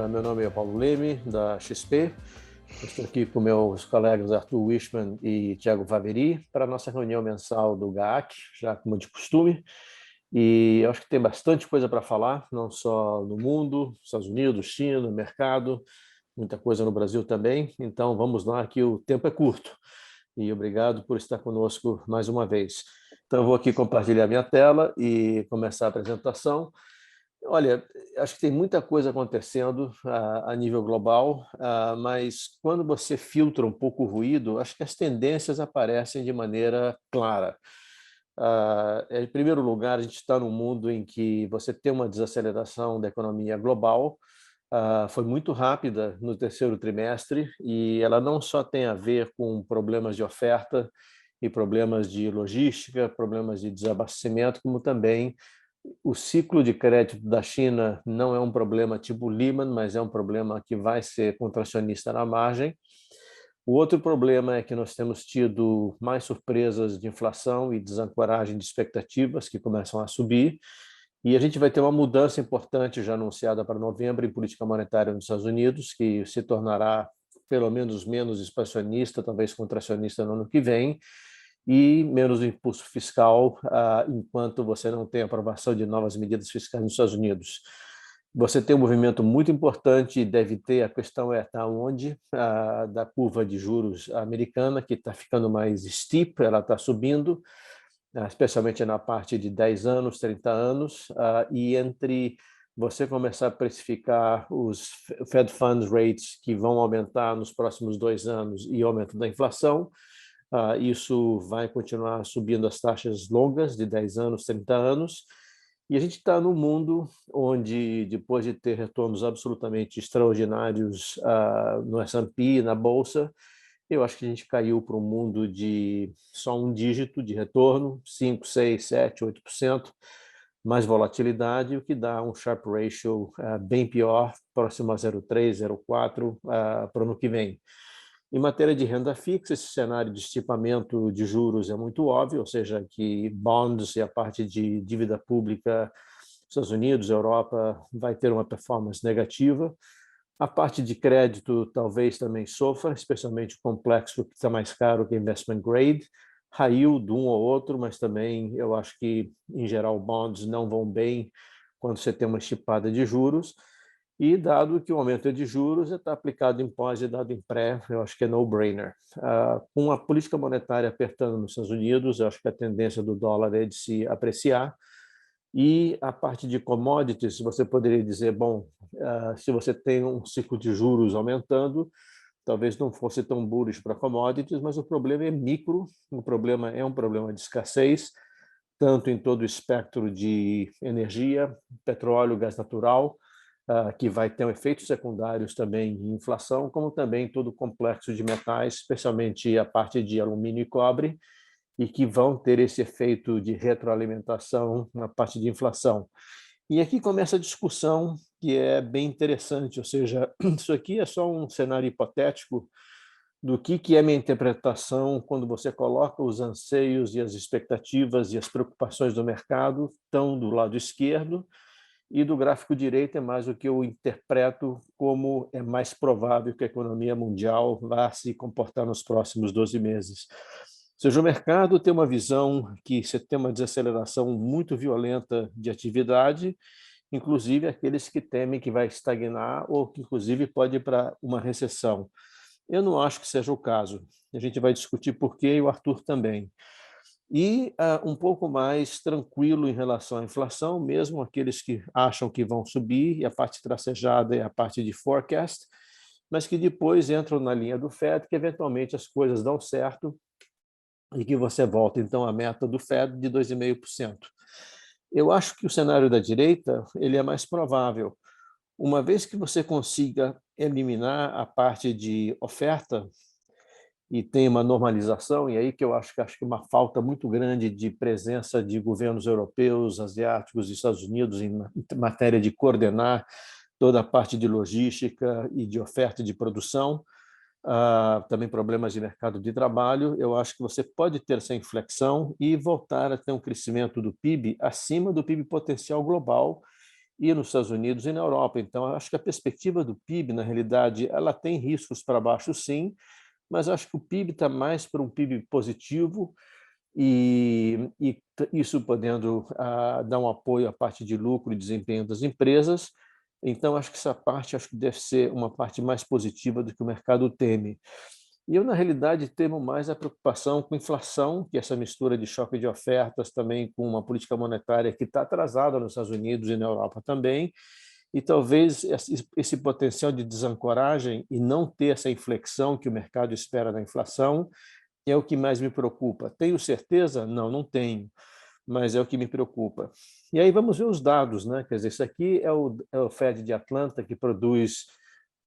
Meu nome é Paulo Leme, da XP. Estou aqui com meus colegas Arthur Wishman e Thiago Faveri para a nossa reunião mensal do GAAC, já como de costume. E eu acho que tem bastante coisa para falar, não só no mundo, Estados Unidos, China, mercado, muita coisa no Brasil também. Então, vamos lá, que o tempo é curto. E obrigado por estar conosco mais uma vez. Então, eu vou aqui compartilhar minha tela e começar a apresentação. Olha, acho que tem muita coisa acontecendo a nível global, mas quando você filtra um pouco o ruído, acho que as tendências aparecem de maneira clara. Em primeiro lugar, a gente está num mundo em que você tem uma desaceleração da economia global, foi muito rápida no terceiro trimestre e ela não só tem a ver com problemas de oferta e problemas de logística, problemas de desabastecimento, como também o ciclo de crédito da China não é um problema tipo Lehman, mas é um problema que vai ser contracionista na margem. O outro problema é que nós temos tido mais surpresas de inflação e desancoragem de expectativas que começam a subir, e a gente vai ter uma mudança importante já anunciada para novembro em política monetária nos Estados Unidos, que se tornará pelo menos expansionista, talvez contracionista no ano que vem, e menos impulso fiscal enquanto você não tem aprovação de novas medidas fiscais nos Estados Unidos. Você tem um movimento muito importante, deve ter, a questão é estar onde, da curva de juros americana, que está ficando mais steep, ela está subindo, especialmente na parte de 10 anos, 30 anos, e entre você começar a precificar os Fed Funds Rates que vão aumentar nos próximos 2 anos e o aumento da inflação, isso vai continuar subindo as taxas longas de 10 anos, 30 anos, e a gente está num mundo onde, depois de ter retornos absolutamente extraordinários no S&P, na Bolsa, eu acho que a gente caiu para um mundo de só um dígito de retorno, 5, 6, 7, 8%, mais volatilidade, o que dá um Sharpe Ratio bem pior, próximo a 0,3, 0,4 para o ano que vem. Em matéria de renda fixa, esse cenário de estipamento de juros é muito óbvio, ou seja, que bonds e a parte de dívida pública, Estados Unidos, Europa, vai ter uma performance negativa. A parte de crédito talvez também sofra, especialmente o complexo que está mais caro que investment grade, high yield de um ou outro, mas também eu acho que, em geral, bonds não vão bem quando você tem uma estipada de juros. E dado que o aumento é de juros, está aplicado em pós e dado em pré, eu acho que é no-brainer. Com a política monetária apertando nos Estados Unidos, eu acho que a tendência do dólar é de se apreciar. E a parte de commodities, você poderia dizer, bom, se você tem um ciclo de juros aumentando, talvez não fosse tão bullish para commodities, mas o problema é micro, o problema é um problema de escassez, tanto em todo o espectro de energia, petróleo, gás natural, que vai ter efeitos secundários também em inflação, como também todo o complexo de metais, especialmente a parte de alumínio e cobre, e que vão ter esse efeito de retroalimentação na parte de inflação. E aqui começa a discussão que é bem interessante, ou seja, isso aqui é só um cenário hipotético do que é minha interpretação quando você coloca os anseios e as expectativas e as preocupações do mercado estão do lado esquerdo, e do gráfico direito é mais o que eu interpreto como é mais provável que a economia mundial vá se comportar nos próximos 12 meses. Ou seja, o mercado tem uma visão que você tem uma desaceleração muito violenta de atividade, inclusive aqueles que temem que vai estagnar ou que, inclusive, pode ir para uma recessão. Eu não acho que seja o caso. A gente vai discutir por quê e o Arthur também. E um pouco mais tranquilo em relação à inflação, mesmo aqueles que acham que vão subir, e a parte tracejada é a parte de forecast, mas que depois entram na linha do Fed, que eventualmente as coisas dão certo e que você volta então à meta do Fed de 2,5%. Eu acho que o cenário da direita ele é mais provável. Uma vez que você consiga eliminar a parte de oferta e tem uma normalização, e aí que eu acho que uma falta muito grande de presença de governos europeus, asiáticos e Estados Unidos em matéria de coordenar toda a parte de logística e de oferta de produção, também problemas de mercado de trabalho, eu acho que você pode ter essa inflexão e voltar a ter um crescimento do PIB acima do PIB potencial global, e nos Estados Unidos e na Europa. Então, acho que a perspectiva do PIB, na realidade, ela tem riscos para baixo, sim, mas acho que o PIB está mais para um PIB positivo e isso podendo dar um apoio à parte de lucro e desempenho das empresas. Então, acho que essa parte acho que deve ser uma parte mais positiva do que o mercado teme. E eu, na realidade, temo mais a preocupação com inflação, que é essa mistura de choque de ofertas também com uma política monetária que está atrasada nos Estados Unidos e na Europa também, e talvez esse potencial de desancoragem e não ter essa inflexão que o mercado espera da inflação é o que mais me preocupa. Tenho certeza? Não, não tenho, mas é o que me preocupa. E aí vamos ver os dados, né? Quer dizer, isso aqui é o Fed de Atlanta, que produz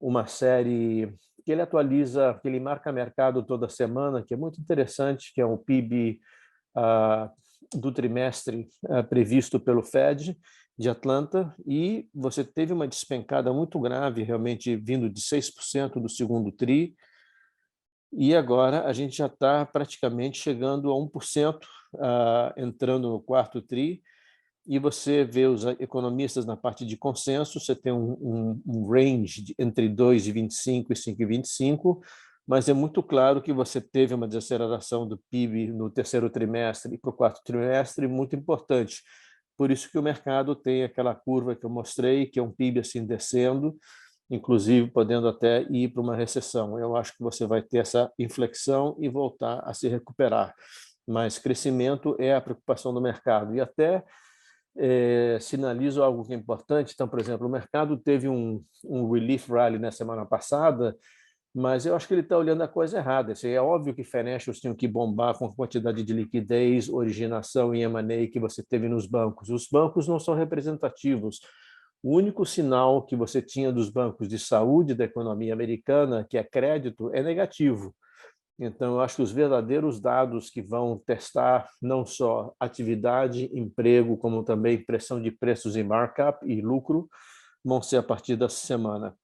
uma série que ele atualiza, que ele marca mercado toda semana, que é muito interessante, que é o PIB do trimestre previsto pelo Fed de Atlanta, e você teve uma despencada muito grave, realmente vindo de 6% do segundo TRI, e agora a gente já está praticamente chegando a 1%, entrando no quarto TRI, e você vê os economistas na parte de consenso, você tem um range entre 2,25 e 5,25, mas é muito claro que você teve uma desaceleração do PIB no terceiro trimestre e para o quarto trimestre muito importante. Por isso que o mercado tem aquela curva que eu mostrei, que é um PIB assim descendo, inclusive podendo até ir para uma recessão. Eu acho que você vai ter essa inflexão e voltar a se recuperar. Mas crescimento é a preocupação do mercado. E até sinalizo algo que é importante. Então, por exemplo, o mercado teve um relief rally na semana passada, mas eu acho que ele está olhando a coisa errada. É óbvio que financials tinham que bombar com a quantidade de liquidez, originação e M&A que você teve nos bancos. Os bancos não são representativos. O único sinal que você tinha dos bancos de saúde da economia americana, que é crédito, é negativo. Então, eu acho que os verdadeiros dados que vão testar não só atividade, emprego, como também pressão de preços e markup e lucro, vão ser a partir dessa semana.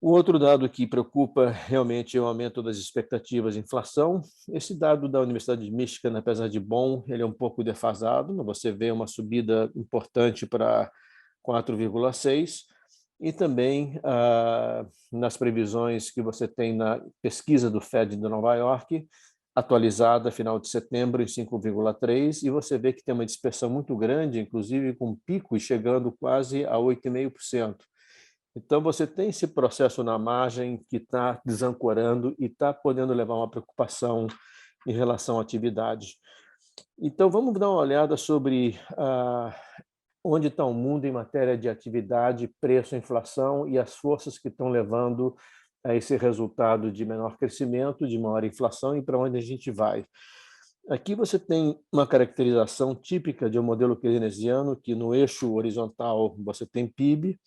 O outro dado que preocupa realmente é o aumento das expectativas de inflação. Esse dado da Universidade de Michigan, apesar de bom, ele é um pouco defasado, mas você vê uma subida importante para 4,6, e também nas previsões que você tem na pesquisa do Fed de Nova York, atualizada final de setembro em 5,3, e você vê que tem uma dispersão muito grande, inclusive com picos chegando quase a 8,5%. Então, você tem esse processo na margem que está desancorando e está podendo levar uma preocupação em relação à atividade. Então, vamos dar uma olhada sobre onde está o mundo em matéria de atividade, preço, inflação e as forças que estão levando a esse resultado de menor crescimento, de maior inflação e para onde a gente vai. Aqui você tem uma caracterização típica de um modelo keynesiano, que no eixo horizontal você tem PIB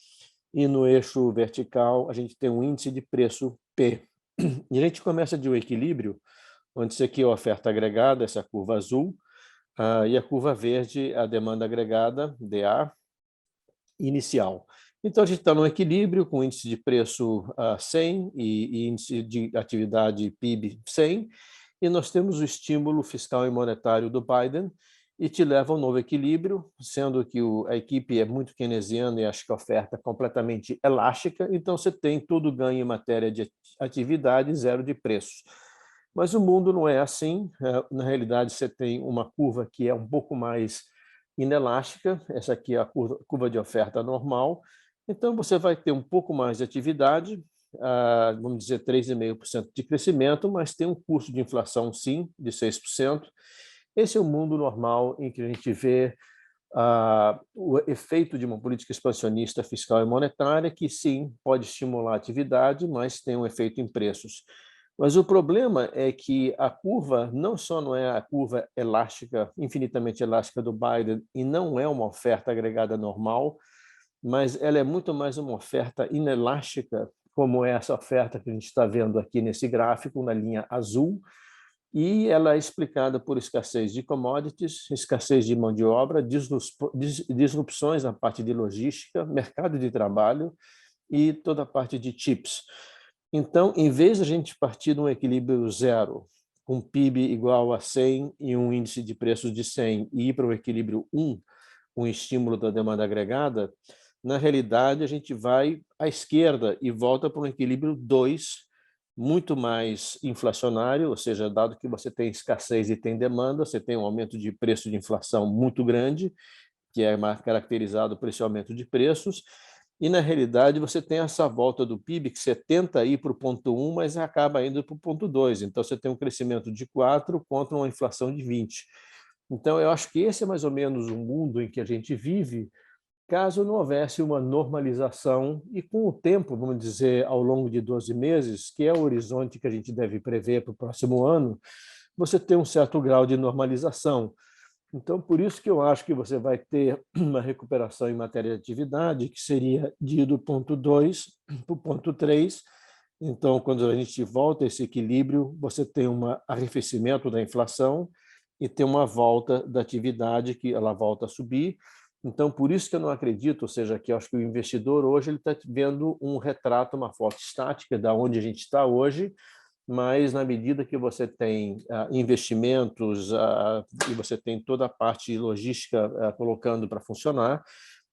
e no eixo vertical a gente tem um índice de preço P. E a gente começa de um equilíbrio, onde isso aqui é a oferta agregada, essa curva azul, e a curva verde, a demanda agregada, DA, inicial. Então, a gente está no equilíbrio com índice de preço 100 e índice de atividade PIB 100, e nós temos o estímulo fiscal e monetário do Biden, e te leva a um novo equilíbrio, sendo que a equipe é muito keynesiana e acho que a oferta é completamente elástica, então você tem todo ganho em matéria de atividade, zero de preços. Mas o mundo não é assim. Na realidade, você tem uma curva que é um pouco mais inelástica, essa aqui é a curva de oferta normal, então você vai ter um pouco mais de atividade, vamos dizer 3,5% de crescimento, mas tem um custo de inflação, sim, de 6%. Esse é o mundo normal em que a gente vê o efeito de uma política expansionista fiscal e monetária, que sim, pode estimular a atividade, mas tem um efeito em preços. Mas o problema é que a curva não só não é a curva elástica, infinitamente elástica do Biden, e não é uma oferta agregada normal, mas ela é muito mais uma oferta inelástica, como é essa oferta que a gente está vendo aqui nesse gráfico, na linha azul, e ela é explicada por escassez de commodities, escassez de mão de obra, disrupções na parte de logística, mercado de trabalho e toda a parte de chips. Então, em vez de a gente partir de um equilíbrio zero, com PIB igual a 100 e um índice de preços de 100 e ir para o equilíbrio 1, um estímulo da demanda agregada, na realidade a gente vai à esquerda e volta para um equilíbrio 2, muito mais inflacionário, ou seja, dado que você tem escassez e tem demanda, você tem um aumento de preço de inflação muito grande, que é caracterizado por esse aumento de preços, e, na realidade, você tem essa volta do PIB, que você tenta ir para o ponto 1, mas acaba indo para o ponto 2. Então, você tem um crescimento de 4 contra uma inflação de 20. Então, eu acho que esse é mais ou menos o mundo em que a gente vive, caso não houvesse uma normalização, e com o tempo, vamos dizer, ao longo de 12 meses, que é o horizonte que a gente deve prever para o próximo ano, você tem um certo grau de normalização. Então, por isso que eu acho que você vai ter uma recuperação em matéria de atividade, que seria de ir do ponto 2 para o ponto 3. Então, quando a gente volta a esse equilíbrio, você tem um arrefecimento da inflação e tem uma volta da atividade, que ela volta a subir. Então, por isso que eu não acredito, ou seja, que eu acho que o investidor hoje ele está vendo um retrato, uma foto estática da onde a gente está hoje, mas na medida que você tem investimentos e você tem toda a parte logística colocando para funcionar,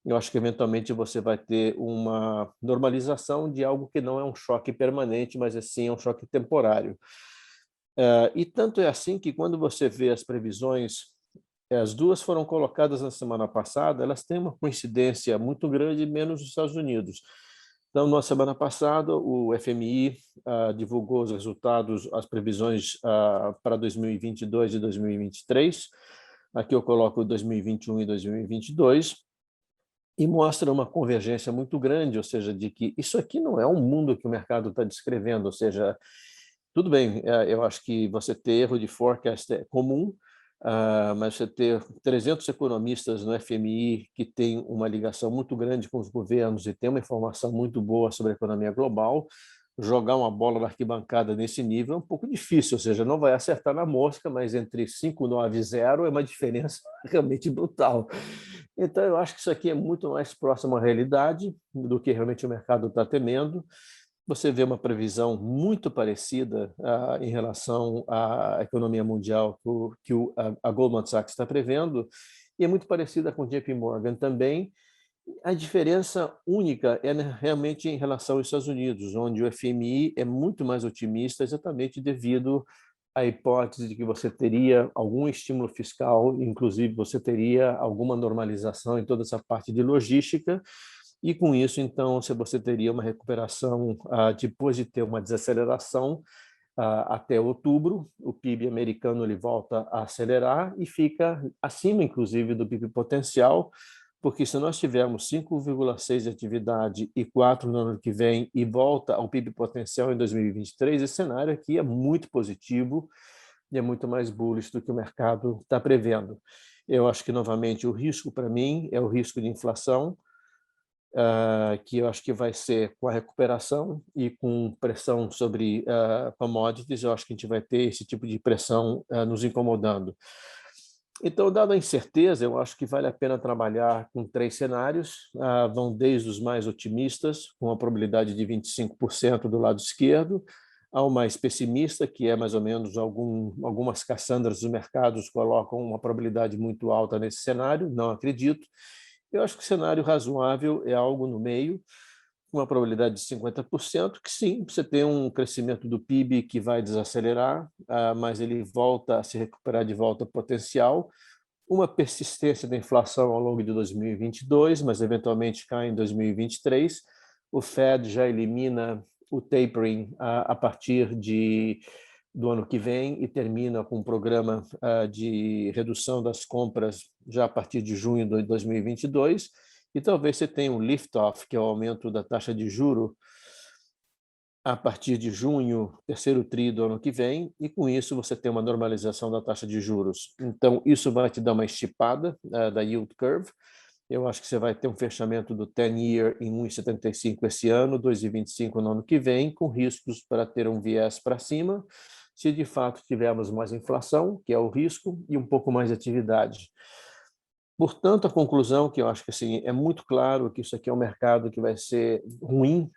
eu acho que eventualmente você vai ter uma normalização de algo que não é um choque permanente, mas sim é um choque temporário. E tanto é assim que quando você vê as previsões, as duas foram colocadas na semana passada, elas têm uma coincidência muito grande, menos os Estados Unidos. Então, na semana passada, o FMI divulgou os resultados, as previsões para 2022 e 2023. Aqui eu coloco 2021 e 2022, e mostra uma convergência muito grande, ou seja, de que isso aqui não é um mundo que o mercado está descrevendo, ou seja, tudo bem, eu acho que você ter erro de forecast é comum, mas você ter 300 economistas no FMI que tem uma ligação muito grande com os governos e tem uma informação muito boa sobre a economia global, jogar uma bola na arquibancada nesse nível é um pouco difícil, ou seja, não vai acertar na mosca, mas entre 5,9 e 0 é uma diferença realmente brutal. Então, eu acho que isso aqui é muito mais próximo à realidade do que realmente o mercado está temendo. Você vê uma previsão muito parecida em relação à economia mundial que a Goldman Sachs está prevendo, e é muito parecida com o JP Morgan também. A diferença única é realmente em relação aos Estados Unidos, onde o FMI é muito mais otimista, exatamente devido à hipótese de que você teria algum estímulo fiscal, inclusive você teria alguma normalização em toda essa parte de logística, e com isso, então, se você teria uma recuperação depois de ter uma desaceleração até outubro, o PIB americano ele volta a acelerar e fica acima, inclusive, do PIB potencial, porque se nós tivermos 5,6 de atividade e 4 no ano que vem e volta ao PIB potencial em 2023, esse cenário aqui é muito positivo e é muito mais bullish do que o mercado está prevendo. Eu acho que, novamente, o risco para mim é o risco de inflação, que eu acho que vai ser com a recuperação e com pressão sobre commodities. Eu acho que a gente vai ter esse tipo de pressão nos incomodando. Então, dada a incerteza, eu acho que vale a pena trabalhar com 3 cenários. Vão desde os mais otimistas, com a probabilidade de 25% do lado esquerdo, ao mais pessimista, que é mais ou menos algumas caçandras dos mercados colocam uma probabilidade muito alta nesse cenário, não acredito. Eu acho que o cenário razoável é algo no meio, com uma probabilidade de 50%, que sim, você tem um crescimento do PIB que vai desacelerar, mas ele volta a se recuperar de volta ao potencial, uma persistência da inflação ao longo de 2022, mas eventualmente cai em 2023. O Fed já elimina o tapering a partir do ano que vem e termina com um programa de redução das compras já a partir de junho de 2022, e talvez você tenha um lift-off, que é o aumento da taxa de juro a partir de junho, terceiro tri do ano que vem, e com isso você tem uma normalização da taxa de juros. Então, isso vai te dar uma estipada da yield curve. Eu acho que você vai ter um fechamento do 10-year em 1,75 esse ano, 2,25 no ano que vem, com riscos para ter um viés para cima, se de fato tivermos mais inflação, que é o risco, e um pouco mais de atividade. Portanto, a conclusão que eu acho que assim, é muito claro que isso aqui é um mercado que vai ser ruim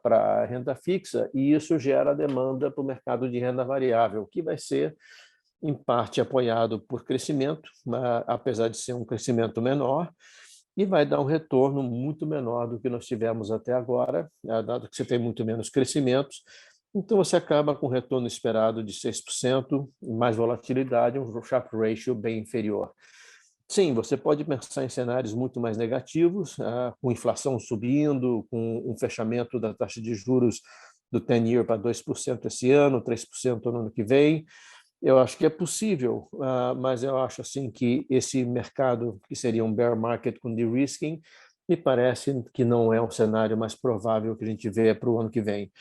para a renda fixa, e isso gera demanda para o mercado de renda variável, que vai ser em parte apoiado por crescimento, apesar de ser um crescimento menor, e vai dar um retorno muito menor do que nós tivemos até agora, dado que você tem muito menos crescimentos. Então, você acaba com um retorno esperado de 6%, mais volatilidade, um Sharpe ratio bem inferior. Sim, você pode pensar em cenários muito mais negativos, com inflação subindo, com um fechamento da taxa de juros do 10-year para 2% esse ano, 3% no ano que vem. Eu acho que é possível, mas eu acho assim que esse mercado, que seria um bear market com de-risking, me parece que não é um cenário mais provável que a gente vê para o ano que vem.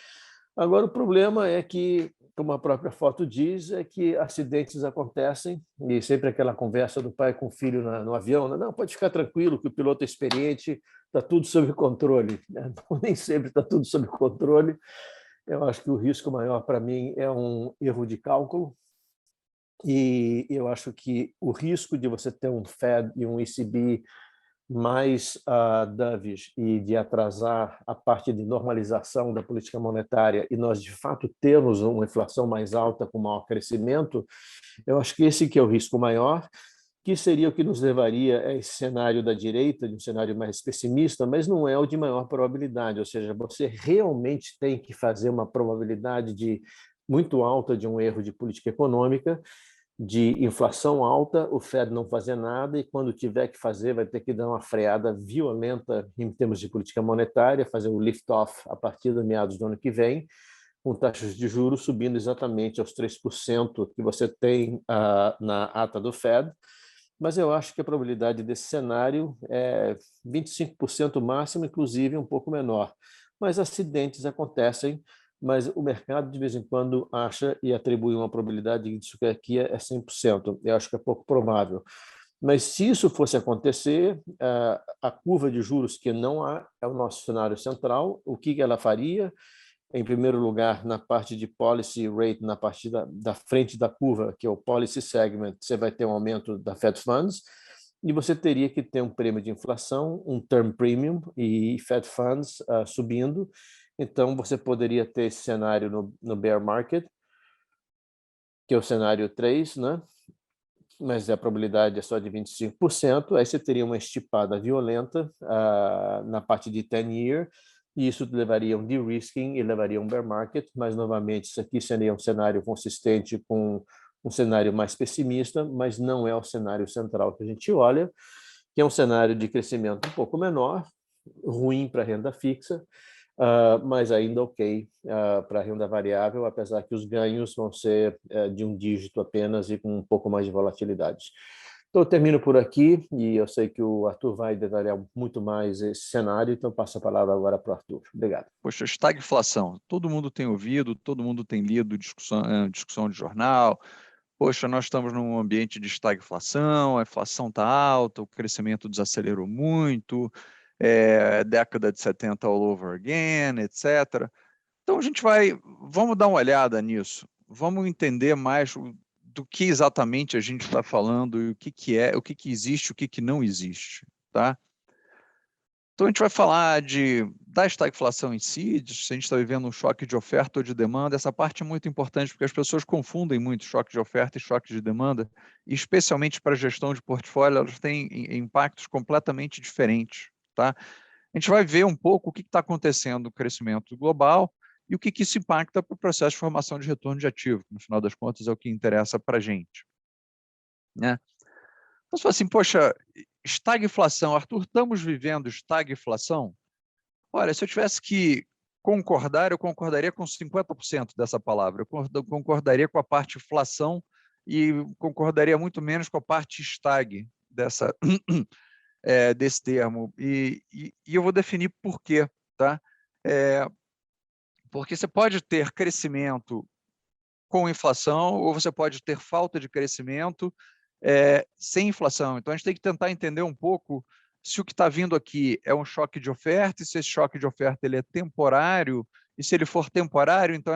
Agora, o problema é que, como a própria foto diz, é que acidentes acontecem, e sempre aquela conversa do pai com o filho no avião, né? Não, pode ficar tranquilo que o piloto é experiente, está tudo sob controle. Não, nem sempre está tudo sob controle. Eu acho que o risco maior para mim é um erro de cálculo, e eu acho que o risco de você ter um Fed e um ECB mais dovish e de atrasar a parte de normalização da política monetária e nós, de fato, termos uma inflação mais alta com maior crescimento, eu acho que esse que é o risco maior, que seria o que nos levaria a esse cenário da direita, de um cenário mais pessimista, mas não é o de maior probabilidade, ou seja, você realmente tem que fazer uma probabilidade muito alta de um erro de política econômica, de inflação alta, o Fed não fazer nada e, quando tiver que fazer, vai ter que dar uma freada violenta em termos de política monetária, fazer o lift-off a partir de meados do ano que vem, com taxas de juros subindo exatamente aos 3% que você tem na ata do Fed. Mas eu acho que a probabilidade desse cenário é 25% máximo, inclusive um pouco menor. Mas acidentes acontecem, mas o mercado de vez em quando acha e atribui uma probabilidade disso que aqui é 100%. Eu acho que é pouco provável. Mas se isso fosse acontecer, a curva de juros, que não há, é o nosso cenário central, o que ela faria? Em primeiro lugar, na parte de policy rate, na parte da frente da curva, que é o policy segment, você vai ter um aumento da Fed Funds, e você teria que ter um prêmio de inflação, um term premium e Fed Funds subindo. Então, você poderia ter esse cenário no bear market, que é o cenário 3, né? Mas a probabilidade é só de 25%. Aí você teria uma estipada violenta na parte de 10-year, e isso levaria a um de-risking e levaria a um bear market, mas, novamente, isso aqui seria um cenário consistente com um cenário mais pessimista, mas não é o cenário central que a gente olha, que é um cenário de crescimento um pouco menor, ruim para a renda fixa, mas ainda ok para a renda variável, apesar que os ganhos vão ser de um dígito apenas e com um pouco mais de volatilidade. Então, eu termino por aqui, e eu sei que o Arthur vai detalhar muito mais esse cenário, então passo a palavra agora para o Arthur. Obrigado. Poxa, estagflação. Todo mundo tem ouvido, todo mundo tem lido discussão de jornal. Poxa, nós estamos num ambiente de estagflação, a inflação está alta, o crescimento desacelerou muito, década de 70 all over again, etc. Então, vamos dar uma olhada nisso, vamos entender mais do que exatamente a gente está falando e o que é, o que existe, o que não existe, tá? Então, a gente vai falar da estagflação em si, se a gente está vivendo um choque de oferta ou de demanda. Essa parte é muito importante, porque as pessoas confundem muito choque de oferta e choque de demanda, e especialmente para a gestão de portfólio, elas têm impactos completamente diferentes, tá? A gente vai ver um pouco o que está acontecendo no crescimento global e o que isso impacta para o processo de formação de retorno de ativo, que, no final das contas, é o que interessa para a gente, né? Então, você fala assim, poxa, estagflação, Arthur, estamos vivendo estagflação? Olha, se eu tivesse que concordar, eu concordaria com 50% dessa palavra. Eu concordaria com a parte inflação e concordaria muito menos com a parte stag desse termo. E eu vou definir por quê, tá? Porque você pode ter crescimento com inflação ou você pode ter falta de crescimento sem inflação. Então, a gente tem que tentar entender um pouco se o que está vindo aqui é um choque de oferta, e se esse choque de oferta ele é temporário, e se ele for temporário, então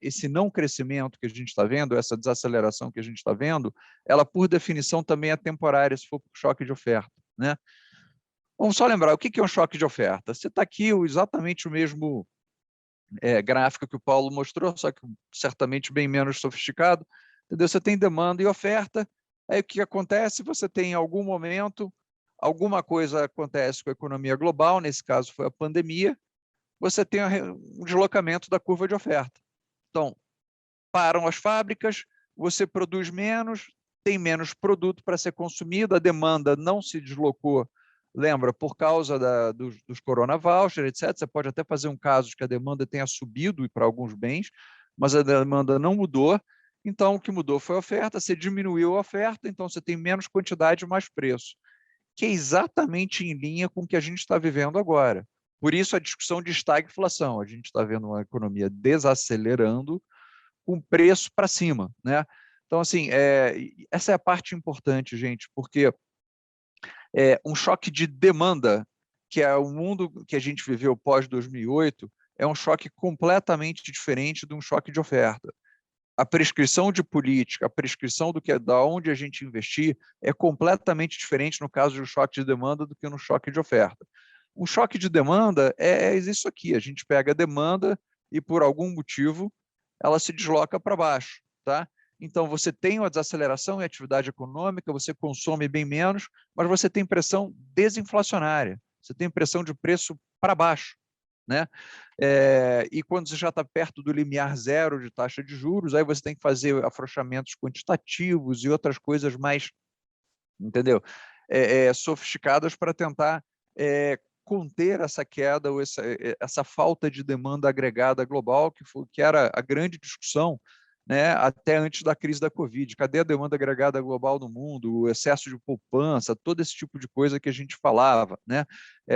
esse não crescimento que a gente está vendo, essa desaceleração que a gente está vendo, ela, por definição, também é temporária, se for choque de oferta, né? Vamos só lembrar, o que é um choque de oferta? Você está aqui exatamente o mesmo gráfico que o Paulo mostrou, só que certamente bem menos sofisticado. entendeu? Você tem demanda e oferta, aí o que acontece? Você tem, em algum momento, alguma coisa acontece com a economia global, nesse caso foi a pandemia, você tem um deslocamento da curva de oferta. Então, param as fábricas, você produz menos, tem menos produto para ser consumido, a demanda não se deslocou, lembra, por causa dos corona voucher, etc. Você pode até fazer um caso de que a demanda tenha subido para alguns bens, mas a demanda não mudou, então o que mudou foi a oferta, você diminuiu a oferta, então você tem menos quantidade e mais preço, que é exatamente em linha com o que a gente está vivendo agora. Por isso a discussão de estagflação, a gente está vendo uma economia desacelerando, com preço para cima, né? Então, assim, essa é a parte importante, gente, porque um choque de demanda, que é o mundo que a gente viveu pós-2008, é um choque completamente diferente de um choque de oferta. A prescrição de política, a prescrição da onde a gente investir é completamente diferente no caso de um choque de demanda do que no choque de oferta. Um choque de demanda é isso aqui, a gente pega a demanda e, por algum motivo, ela se desloca para baixo, tá? Então, você tem uma desaceleração em atividade econômica, você consome bem menos, mas você tem pressão desinflacionária, você tem pressão de preço para baixo, né? E quando você já está perto do limiar zero de taxa de juros, aí você tem que fazer afrouxamentos quantitativos e outras coisas mais, entendeu? Sofisticadas para tentar conter essa queda ou essa falta de demanda agregada global, que era a grande discussão, né, até antes da crise da Covid. Cadê a demanda agregada global no mundo, o excesso de poupança, todo esse tipo de coisa que a gente falava, né?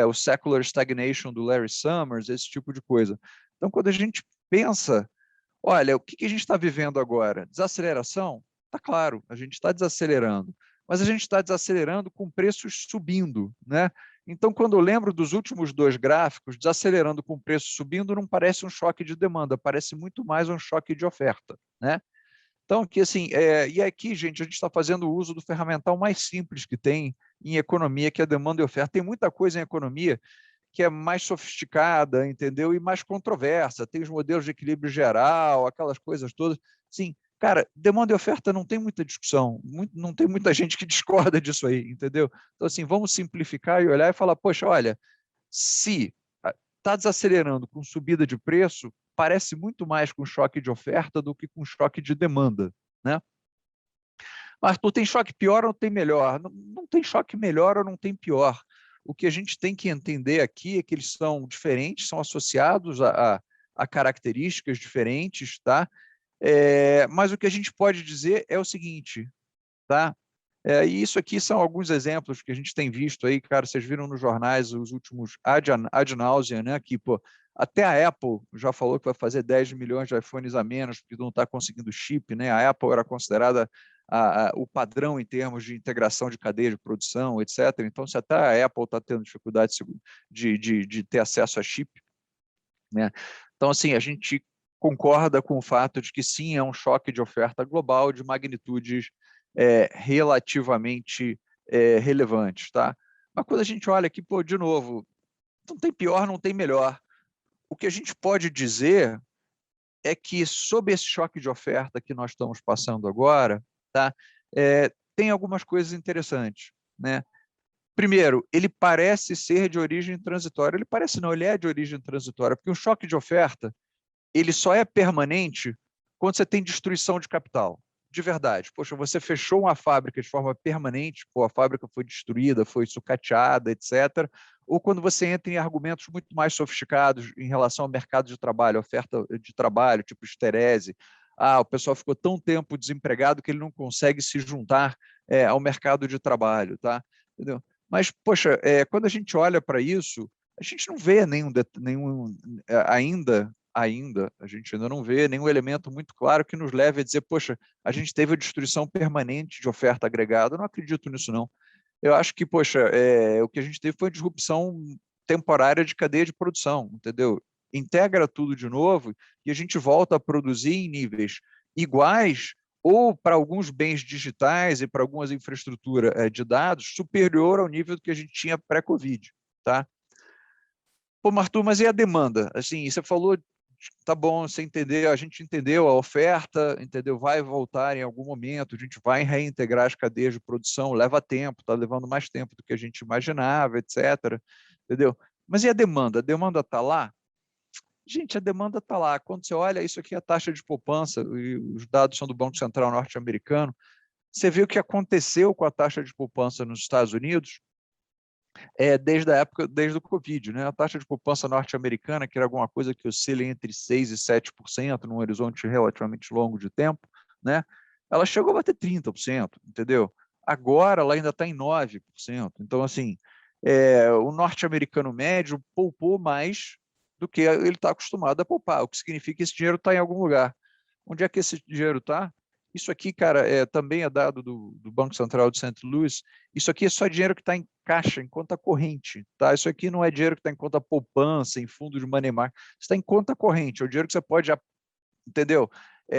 O secular stagnation do Larry Summers, esse tipo de coisa. Então, quando a gente pensa, olha, o que a gente está vivendo agora? Desaceleração? Está claro, a gente está desacelerando, mas a gente está desacelerando com preços subindo, né? Então, quando eu lembro dos últimos dois gráficos, desacelerando com preço subindo, não parece um choque de demanda, parece muito mais um choque de oferta, né? Então, aqui, assim, e aqui, gente, a gente está fazendo o uso do ferramental mais simples que tem em economia, que é demanda e oferta. Tem muita coisa em economia que é mais sofisticada, entendeu? E mais controversa. Tem os modelos de equilíbrio geral, aquelas coisas todas. Sim, cara, demanda e oferta não tem muita discussão, não tem muita gente que discorda disso aí, entendeu? Então, assim, vamos simplificar e olhar e falar, poxa, olha, se está desacelerando com subida de preço, parece muito mais com choque de oferta do que com choque de demanda, né? Mas tu tem choque pior ou tem melhor? Não tem choque melhor ou não tem pior. O que a gente tem que entender aqui é que eles são diferentes, são associados a características diferentes, tá? Mas o que a gente pode dizer é o seguinte, tá? E isso aqui são alguns exemplos que a gente tem visto aí, cara, vocês viram nos jornais os últimos ad nauseam, né? Que, pô, até a Apple já falou que vai fazer 10 milhões de iPhones a menos porque não está conseguindo chip, né? A Apple era considerada o padrão em termos de integração de cadeia de produção, etc. Então, se até a Apple está tendo dificuldade de ter acesso a chip, né? Então, assim, a gente concorda com o fato de que sim, é um choque de oferta global de magnitudes relativamente relevantes, tá? Mas quando a gente olha aqui, pô, de novo, não tem pior, não tem melhor. O que a gente pode dizer é que, sob esse choque de oferta que nós estamos passando agora, tá? Tem algumas coisas interessantes, né? Primeiro, ele parece ser de origem transitória. Ele parece não, ele é de origem transitória, porque o choque de oferta ele só é permanente quando você tem destruição de capital, de verdade. Poxa, você fechou uma fábrica de forma permanente, pô, a fábrica foi destruída, foi sucateada, etc. Ou quando você entra em argumentos muito mais sofisticados em relação ao mercado de trabalho, oferta de trabalho, tipo esterese. O pessoal ficou tão tempo desempregado que ele não consegue se juntar ao mercado de trabalho, tá? Entendeu? Mas, poxa, quando a gente olha para isso, a gente não vê nenhum ainda, a gente ainda não vê nenhum elemento muito claro que nos leve a dizer, poxa, a gente teve a destruição permanente de oferta agregada. Eu não acredito nisso, não. Eu acho que, poxa, o que a gente teve foi uma disrupção temporária de cadeia de produção, entendeu? Integra tudo de novo e a gente volta a produzir em níveis iguais ou, para alguns bens digitais e para algumas infraestruturas de dados, superior ao nível que a gente tinha pré-Covid, tá? Pô, Arthur, mas e a demanda? Assim, você falou tá bom, você entendeu, a gente entendeu a oferta, entendeu? Vai voltar em algum momento, a gente vai reintegrar as cadeias de produção, leva tempo, está levando mais tempo do que a gente imaginava, etc. Entendeu? Mas e a demanda? A demanda está lá? Gente, a demanda está lá. Quando você olha, isso aqui é a taxa de poupança, e os dados são do Banco Central norte-americano, você vê o que aconteceu com a taxa de poupança nos Estados Unidos desde a época, desde o Covid, né? A taxa de poupança norte-americana, que era alguma coisa que oscila entre 6% e 7%, num horizonte relativamente longo de tempo, né? Ela chegou a bater 30%, entendeu? Agora ela ainda está em 9%. Então, assim, o norte-americano médio poupou mais do que ele está acostumado a poupar, o que significa que esse dinheiro está em algum lugar. Onde é que esse dinheiro está? Isso aqui, cara, também é dado do Banco Central de St. Louis. Isso aqui é só dinheiro que está em caixa, em conta corrente. Tá? Isso aqui não é dinheiro que está em conta poupança, em fundo de money market. Está em conta corrente. É o dinheiro que você pode, entendeu?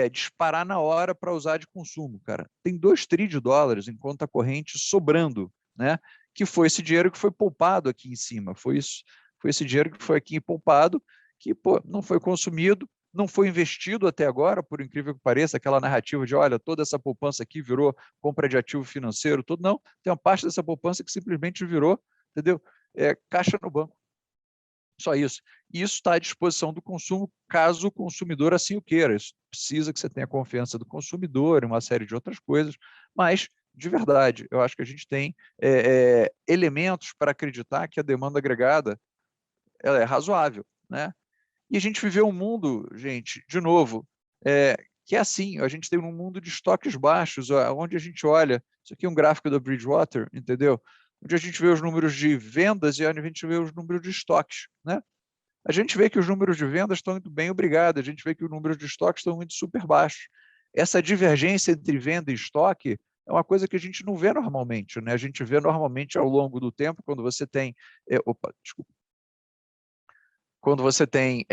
Disparar na hora para usar de consumo, cara. Tem 2 trilhões de dólares em conta corrente sobrando, né? Que foi esse dinheiro que foi poupado aqui em cima. Foi isso. Foi esse dinheiro que foi aqui poupado, que pô, não foi consumido, não foi investido até agora, por incrível que pareça, aquela narrativa de, olha, toda essa poupança aqui virou compra de ativo financeiro, tudo. Não, tem uma parte dessa poupança que simplesmente virou, entendeu? Caixa no banco. Só isso. E isso está à disposição do consumo, caso o consumidor assim o queira. Isso precisa que você tenha confiança do consumidor e uma série de outras coisas, mas, de verdade, eu acho que a gente tem elementos para acreditar que a demanda agregada ela é razoável, né? E a gente viveu um mundo, gente, de novo, que é assim, a gente tem um mundo de estoques baixos, onde a gente olha, isso aqui é um gráfico da Bridgewater, entendeu? Onde a gente vê os números de vendas e onde a gente vê os números de estoques, né? A gente vê que os números de vendas estão indo bem, obrigado, a gente vê que os números de estoques estão indo super baixos. Essa divergência entre venda e estoque é uma coisa que a gente não vê normalmente, né? A gente vê normalmente ao longo do tempo, quando você tem... desculpa. Quando você tem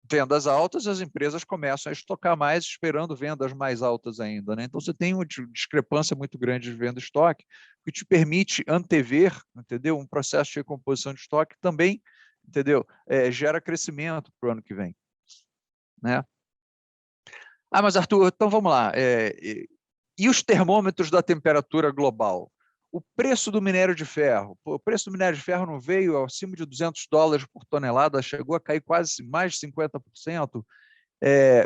vendas altas, as empresas começam a estocar mais, esperando vendas mais altas ainda, né? Então, você tem uma discrepância muito grande de venda e estoque, que te permite antever, entendeu? Um processo de recomposição de estoque também, entendeu? Gera crescimento para o ano que vem, né? Ah, mas Arthur, então vamos lá. E os termômetros da temperatura global? O preço do minério de ferro. O preço do minério de ferro não veio acima de $200 por tonelada, chegou a cair quase mais de 50%.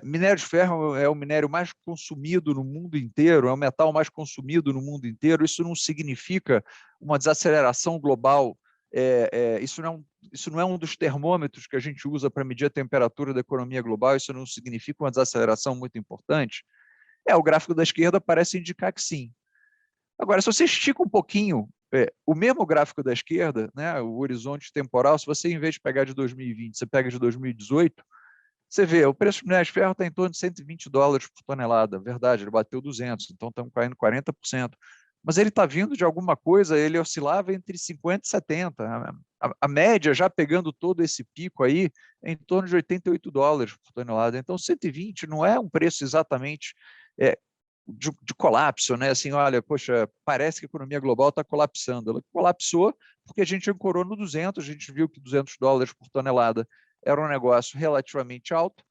Minério de ferro é o minério mais consumido no mundo inteiro, é o metal mais consumido no mundo inteiro. Isso não significa uma desaceleração global. Isso não é um dos termômetros que a gente usa para medir a temperatura da economia global. Isso não significa uma desaceleração muito importante. O gráfico da esquerda parece indicar que sim. Agora, se você estica um pouquinho o mesmo gráfico da esquerda, né, o horizonte temporal, se você, em vez de pegar de 2020, você pega de 2018, você vê, o preço do minério de ferro está em torno de $120 por tonelada. Verdade, ele bateu 200, então estamos caindo 40%. Mas ele está vindo de alguma coisa, ele oscilava entre 50 e 70. A média, já pegando todo esse pico aí, é em torno de $88 por tonelada. Então, 120 não é um preço exatamente de colapso, né? Assim, olha, poxa, parece que a economia global está colapsando. Ela colapsou porque a gente ancorou no 200, a gente viu que $200 por tonelada era um negócio relativamente alto,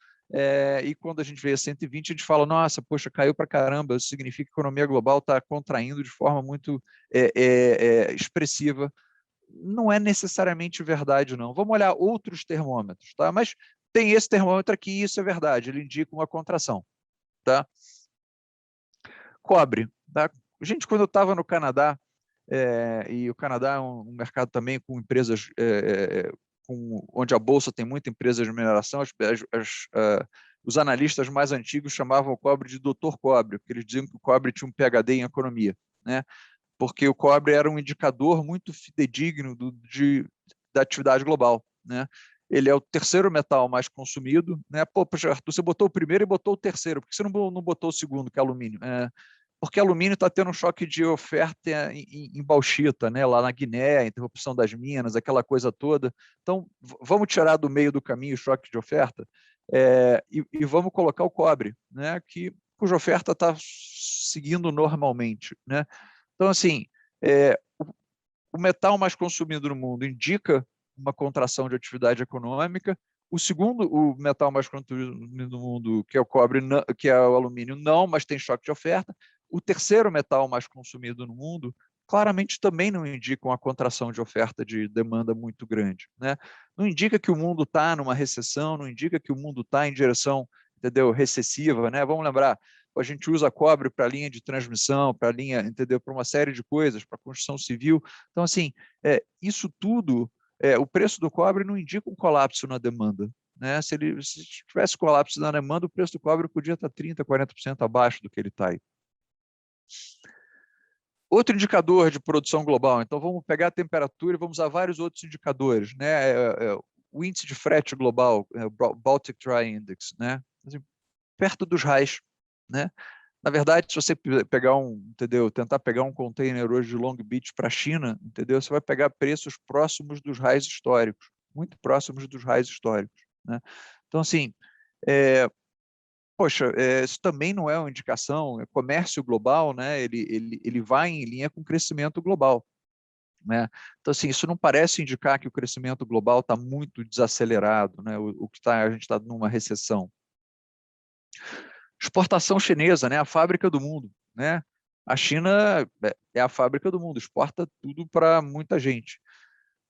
e quando a gente vê a 120, a gente fala, nossa, poxa, caiu para caramba, isso significa que a economia global está contraindo de forma muito expressiva. Não é necessariamente verdade, não. Vamos olhar outros termômetros, tá? Mas tem esse termômetro aqui, isso é verdade, ele indica uma contração, tá? Cobre, tá? Gente, quando eu estava no Canadá, e o Canadá é um mercado também com empresas, onde a bolsa tem muita empresa de mineração, os analistas mais antigos chamavam o cobre de doutor cobre, porque eles diziam que o cobre tinha um PhD em economia, né? Porque o cobre era um indicador muito fidedigno da atividade global, né? Ele é o terceiro metal mais consumido, né? Pô, Arthur, você botou o primeiro e botou o terceiro, por que você não botou o segundo, que é alumínio? Porque alumínio está tendo um choque de oferta em bauxita, né? Lá na Guiné, interrupção das minas, aquela coisa toda. Então, vamos tirar do meio do caminho o choque de oferta e vamos colocar o cobre, né? Cuja oferta está seguindo normalmente, né? Então, assim, o metal mais consumido no mundo indica uma contração de atividade econômica. O segundo, o metal mais consumido no mundo, que é o cobre, não, que é o alumínio, não, mas tem choque de oferta. O terceiro metal mais consumido no mundo, claramente também não indica uma contração de oferta de demanda muito grande, né? Não indica que o mundo está numa recessão, não indica que o mundo está em direção, entendeu, recessiva, né? Vamos lembrar, a gente usa cobre para linha de transmissão, para linha, entendeu, para uma série de coisas, para construção civil. Então, assim, isso tudo, o preço do cobre não indica um colapso na demanda, né? Se tivesse colapso na demanda, o preço do cobre podia estar 30%, 40% abaixo do que ele está aí. Outro indicador de produção global, então vamos pegar a temperatura e vamos usar vários outros indicadores, né? O índice de frete global, o Baltic Dry Index, né? Assim, perto dos highs, né? Na verdade, se você pegar entendeu, tentar pegar um container hoje de Long Beach para a China, entendeu? Você vai pegar preços próximos dos highs históricos, muito próximos dos highs históricos, né? Então, assim, poxa, isso também não é uma indicação, é comércio global, né? Ele vai em linha com o crescimento global, né? Então, assim, isso não parece indicar que o crescimento global está muito desacelerado, né? A gente está numa recessão. Exportação chinesa, né? A fábrica do mundo, né? A China é a fábrica do mundo, exporta tudo para muita gente.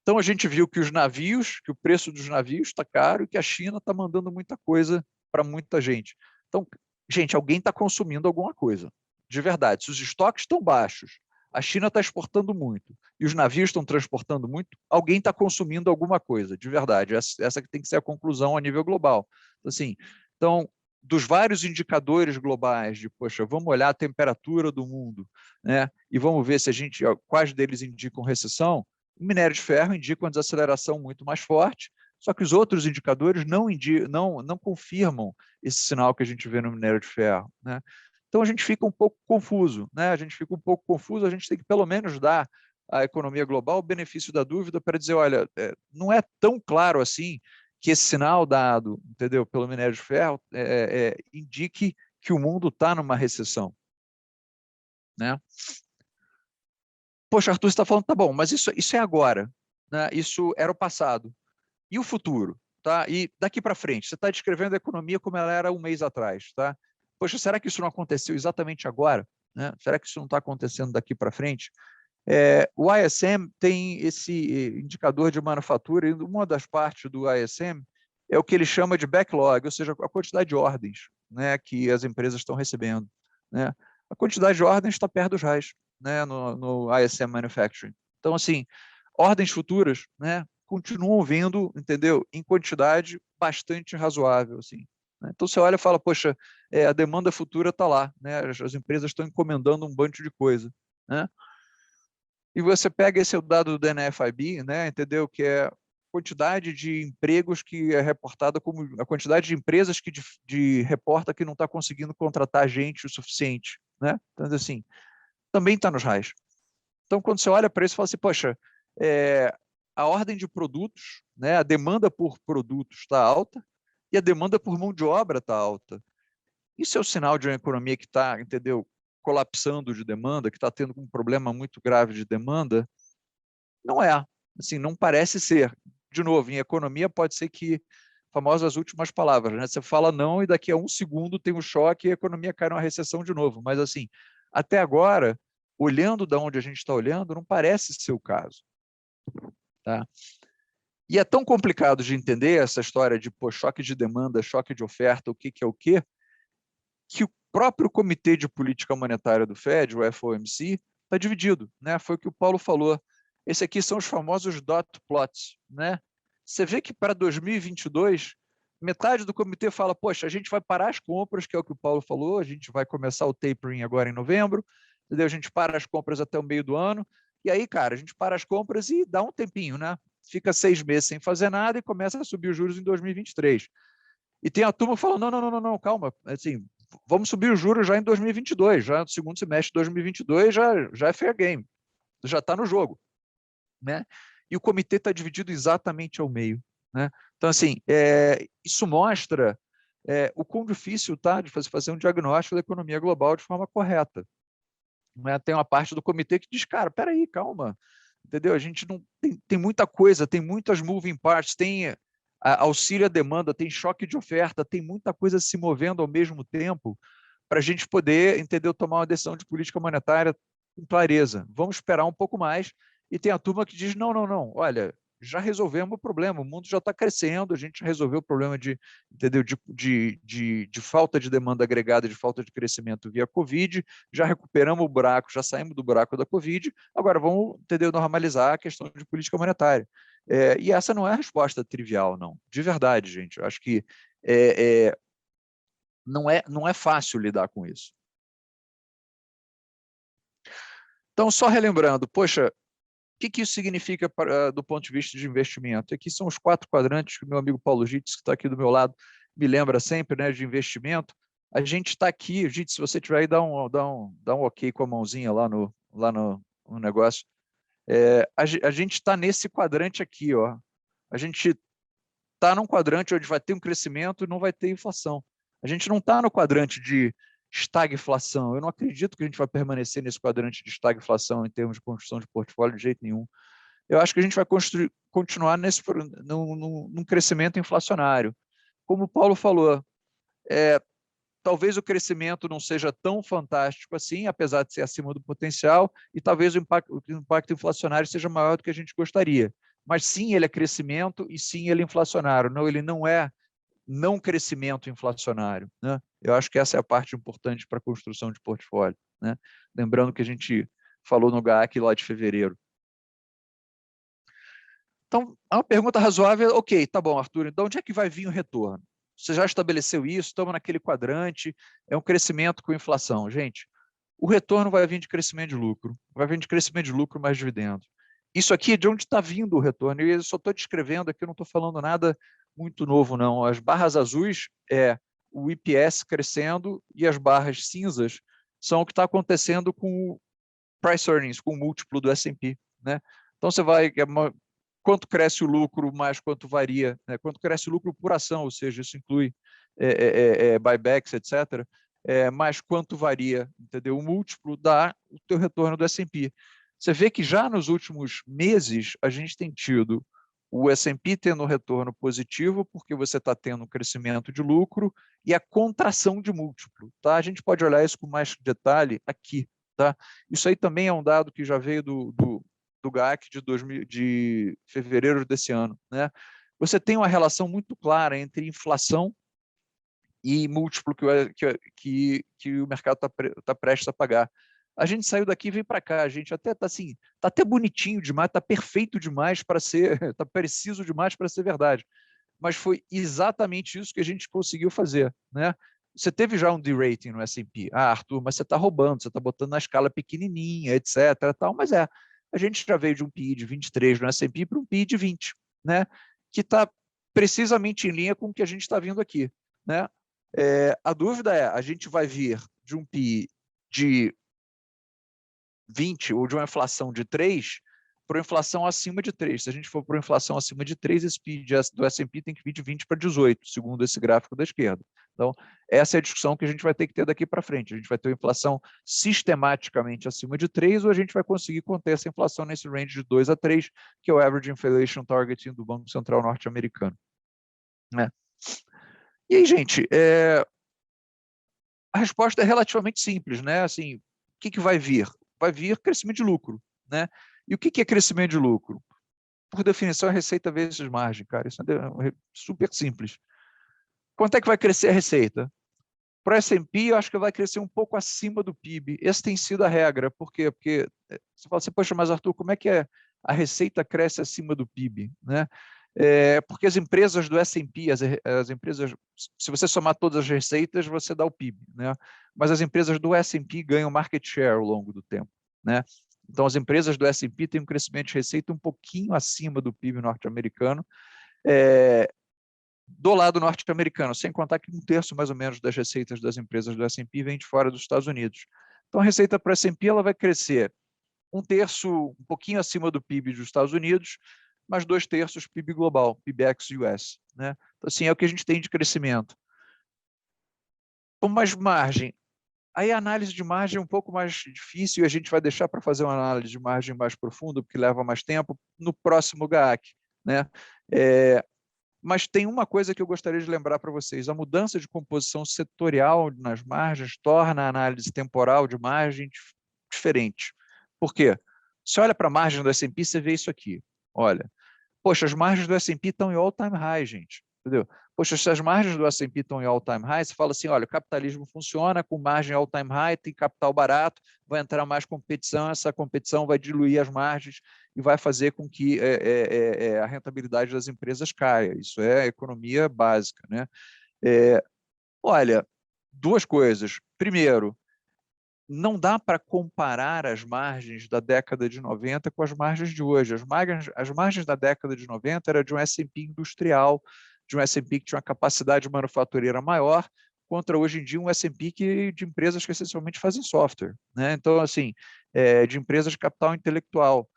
Então, a gente viu que que o preço dos navios está caro e que a China está mandando muita coisa para muita gente. Então, gente, alguém está consumindo alguma coisa, de verdade. Se os estoques estão baixos, a China está exportando muito e os navios estão transportando muito, alguém está consumindo alguma coisa, de verdade. Essa que tem que ser a conclusão a nível global. Assim, então, dos vários indicadores globais de, poxa, vamos olhar a temperatura do mundo, né? E vamos ver se quais deles indicam recessão. O minério de ferro indica uma desaceleração muito mais forte, só que os outros indicadores não confirmam esse sinal que a gente vê no minério de ferro, né? Então a gente fica um pouco confuso, né? A gente tem que pelo menos dar à economia global o benefício da dúvida para dizer, olha, não é tão claro assim que esse sinal dado, entendeu, pelo minério de ferro indique que o mundo está numa recessão, né? Poxa, Arthur, você está falando, tá bom, mas isso é agora, né? Isso era o passado. E o futuro? Tá? E daqui para frente, você está descrevendo a economia como ela era um mês atrás. Tá? Poxa, será que isso não aconteceu exatamente agora? Né? Será que isso não está acontecendo daqui para frente? O ISM tem esse indicador de manufatura, e uma das partes do ISM é o que ele chama de backlog, ou seja, a quantidade de ordens, né, que as empresas estão recebendo. Né? A quantidade de ordens está perto dos highs, né, no ISM Manufacturing. Então, assim, ordens futuras, né, continuam vindo, entendeu, em quantidade bastante razoável, assim. Né? Então, você olha e fala, poxa, a demanda futura está lá, né, as empresas estão encomendando um monte de coisa, né? E você pega esse dado do NFIB, né, entendeu? Que é a quantidade de empregos que é reportada como a quantidade de empresas que reporta que não está conseguindo contratar gente o suficiente, né? Então, assim, também está nos highs. Então, quando você olha para isso, você fala assim, poxa, a ordem de produtos, né, a demanda por produtos está alta e a demanda por mão de obra está alta. Isso é o sinal de uma economia que está, entendeu, colapsando de demanda, que está tendo um problema muito grave de demanda? Não é. Assim, não parece ser. De novo, em economia pode ser que, famosas últimas palavras, né? Você fala não e daqui a um segundo tem um choque e a economia cai numa recessão de novo. Mas, assim, até agora, olhando de onde a gente está olhando, não parece ser o caso. Tá? E é tão complicado de entender essa história de choque de demanda, choque de oferta, o que é o quê, que o próprio Comitê de Política Monetária do Fed, o FOMC, está dividido, né? Foi o que o Paulo falou. Esse aqui são os famosos dot plots, né? Você vê que para 2022, metade do comitê fala, poxa, a gente vai parar as compras, que é o que o Paulo falou, a gente vai começar o tapering agora em novembro, entendeu? A gente para as compras até o meio do ano, e aí, cara, a gente para as compras e dá um tempinho, né? Fica 6 meses sem fazer nada e começa a subir os juros em 2023. E tem a turma falando, não, calma, assim, vamos subir os juros já em 2022, já no segundo semestre de 2022 já é fair game, já está no jogo, né? E o comitê está dividido exatamente ao meio, né? Então, assim, isso mostra o quão difícil está de fazer um diagnóstico da economia global de forma correta. Né? Tem uma parte do comitê que diz, cara, peraí, calma, entendeu? A gente não tem muita coisa, tem muitas moving parts, tem auxílio à demanda, tem choque de oferta, tem muita coisa se movendo ao mesmo tempo para a gente poder, entendeu, tomar uma decisão de política monetária com clareza. Vamos esperar um pouco mais. E tem a turma que diz, não, não, não, olha, já resolvemos o problema, o mundo já está crescendo, a gente resolveu o problema entendeu, de falta de demanda agregada, de falta de crescimento via Covid, já recuperamos o buraco, já saímos do buraco da Covid, agora vamos, entendeu, normalizar a questão de política monetária. E essa não é a resposta trivial, não. De verdade, gente. Eu acho que não é fácil lidar com isso. Então, só relembrando, poxa, o que isso significa do ponto de vista de investimento? Aqui são os 4 quadrantes que o meu amigo Paulo Gittes, que está aqui do meu lado, me lembra sempre, né, de investimento. A gente está aqui, Gittes, se você tiver aí, dá um ok com a mãozinha lá no negócio. A gente está nesse quadrante aqui, ó. A gente está num quadrante onde vai ter um crescimento e não vai ter inflação. A gente não está no quadrante de estagflação. Eu não acredito que a gente vai permanecer nesse quadrante de estagflação em termos de construção de portfólio de jeito nenhum. Eu acho que a gente vai continuar num crescimento inflacionário. Como o Paulo falou, talvez o crescimento não seja tão fantástico assim, apesar de ser acima do potencial, e talvez o impacto inflacionário seja maior do que a gente gostaria. Mas sim, ele é crescimento e sim, ele é inflacionário. Não, ele não é não crescimento inflacionário, né? Eu acho que essa é a parte importante para a construção de portfólio, né? Lembrando que a gente falou no GAAC lá de fevereiro. Então, é uma pergunta razoável. Ok, tá bom, Arthur, então onde é que vai vir o retorno? Você já estabeleceu isso, estamos naquele quadrante, é um crescimento com inflação. Gente, o retorno vai vir de crescimento de lucro, vai vir de crescimento de lucro mais dividendos. Isso aqui é de onde está vindo o retorno, e eu só estou descrevendo aqui, eu não estou falando nada muito novo, não. As barras azuis é o IPS crescendo e as barras cinzas são o que está acontecendo com o price earnings, com o múltiplo do S&P, né? Então você vai, quanto cresce o lucro, mais quanto varia, né? Quanto cresce o lucro por ação, ou seja, isso inclui buybacks, etc., mais quanto varia, entendeu? O múltiplo dá o teu retorno do S&P. Você vê que já nos últimos meses a gente tem tido o S&P tendo um retorno positivo, porque você está tendo um crescimento de lucro e a contração de múltiplo, tá? A gente pode olhar isso com mais detalhe aqui, tá? Isso aí também é um dado que já veio do GAAC de fevereiro desse ano, né? Você tem uma relação muito clara entre inflação e múltiplo que o mercado está prestes a pagar. A gente saiu daqui e veio para cá, a gente até está assim, tá até bonitinho demais, está perfeito demais para ser, está preciso demais para ser verdade. Mas foi exatamente isso que a gente conseguiu fazer, né? Você teve já um D-rating no S&P. Ah, Arthur, mas você está roubando, você está botando na escala pequenininha, etc. Tal, mas a gente já veio de um PI de 23 no S&P para um PI de 20, né? Que está precisamente em linha com o que a gente está vindo aqui, né? A dúvida é, a gente vai vir de um PI de 20 ou de uma inflação de 3 para uma inflação acima de 3. Se a gente for para uma inflação acima de 3, esse PI do S&P tem que vir de 20 para 18, segundo esse gráfico da esquerda. Então, essa é a discussão que a gente vai ter que ter daqui para frente. A gente vai ter uma inflação sistematicamente acima de 3 ou a gente vai conseguir conter essa inflação nesse range de 2 a 3, que é o Average Inflation Targeting do Banco Central norte-americano, né? E aí, gente, a resposta é relativamente simples, né? Assim, o que vai vir? Vai vir crescimento de lucro, né? E o que é crescimento de lucro? Por definição, é receita vezes margem, cara. Isso é super simples. Quanto é que vai crescer a receita? Para o S&P, eu acho que vai crescer um pouco acima do PIB. Essa tem sido a regra. Por quê? Porque você fala assim, poxa, mas Arthur, como é que a receita cresce acima do PIB, né? Porque as empresas do S&P, as empresas, se você somar todas as receitas, você dá o PIB, né? Mas as empresas do S&P ganham market share ao longo do tempo, né? Então, as empresas do S&P têm um crescimento de receita um pouquinho acima do PIB norte-americano, do lado norte-americano, sem contar que 1/3 mais ou menos das receitas das empresas do S&P vem de fora dos Estados Unidos. Então, a receita para o S&P ela vai crescer 1/3, um pouquinho acima do PIB dos Estados Unidos, mas 2/3 PIB global, PIB ex-US, né? Então, assim, é o que a gente tem de crescimento. Com mais margem, Aí a análise de margem é um pouco mais difícil e a gente vai deixar para fazer uma análise de margem mais profunda, porque leva mais tempo, no próximo GAAC, né? Mas tem uma coisa que eu gostaria de lembrar para vocês: a mudança de composição setorial nas margens torna a análise temporal de margem diferente. Por quê? Você olha para a margem do S&P, você vê isso aqui. Olha, poxa, as margens do S&P estão em all-time high, gente. Entendeu? Poxa, se as margens do S&P estão em all-time high, você fala assim, olha, o capitalismo funciona com margem all-time high, tem capital barato, vai entrar mais competição, essa competição vai diluir as margens e vai fazer com que a rentabilidade das empresas caia. Isso é economia básica, né? Olha, duas coisas. Primeiro, não dá para comparar as margens da década de 90 com as margens de hoje. As margens da década de 90 era de um S&P industrial, de um S&P que tinha uma capacidade manufatureira maior, contra hoje em dia um S&P de empresas que essencialmente fazem software, né? Então, assim, de empresas de capital intelectual,